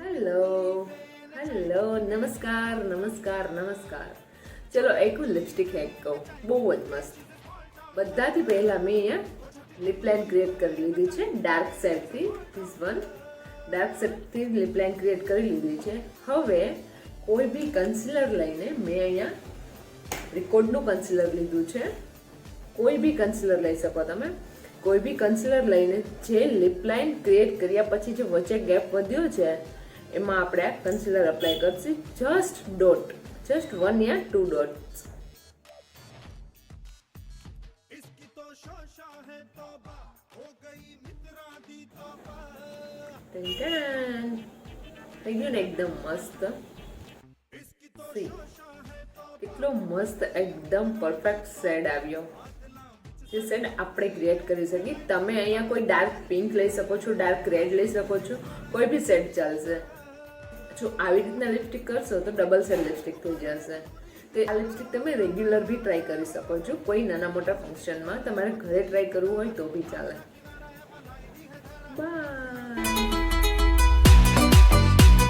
Hello hello નમસ્કાર નમસ્કાર નમસ્કાર. ચલો એક લિપસ્ટિક હેક કહું, બહુ જ મસ્ત. બધાથી પહેલાં મેં અહીંયા લિપ લાઇન ક્રિએટ કરી લીધી છે ડાર્ક શેડથી. ધીસ વન ડાર્ક શેડથી લિપ લાઇન ક્રિએટ કરી લીધી છે. હવે કોઈ બી કન્સીલર લઈને મેં અહીંયા રિકોર્ડનું કન્સીલર લીધું છે. કોઈ બી કન્સીલર લઈ શકો તમે. કોઈ બી કન્સીલર લઈને જે લિપ લાઇન ક્રિએટ કર્યા પછી જે વચ્ચે ગેપ વધ્યો છે એમાં આપણે કન્સીલર અપ્લાય કરશું. જસ્ટ 1 યા 2 ડોટ્સ. થઈ ગયું ને એકદમ મસ્ત. સી કેટલો મસ્ત એકદમ પરફેક્ટ શેડ આવ્યો. જે શેડ આપણે ક્રિએટ કરી શકીએ. તમે અહીંયા કોઈ ડાર્ક પિંક લઈ શકો છો, ડાર્ક રેડ લઈ શકો છો, કોઈ બી શેડ ચાલશે. જો આવી રીતના લિપસ્ટિક કરશો તો ડબલ શેડ લિપસ્ટિક થઈ જશે. તો આ લિપસ્ટિક તમે રેગ્યુલર બી ટ્રાય કરી શકો છો. કોઈ નાના મોટા ફંક્શનમાં તમારે ઘરે ટ્રાય કરવું હોય તો બી ચાલે.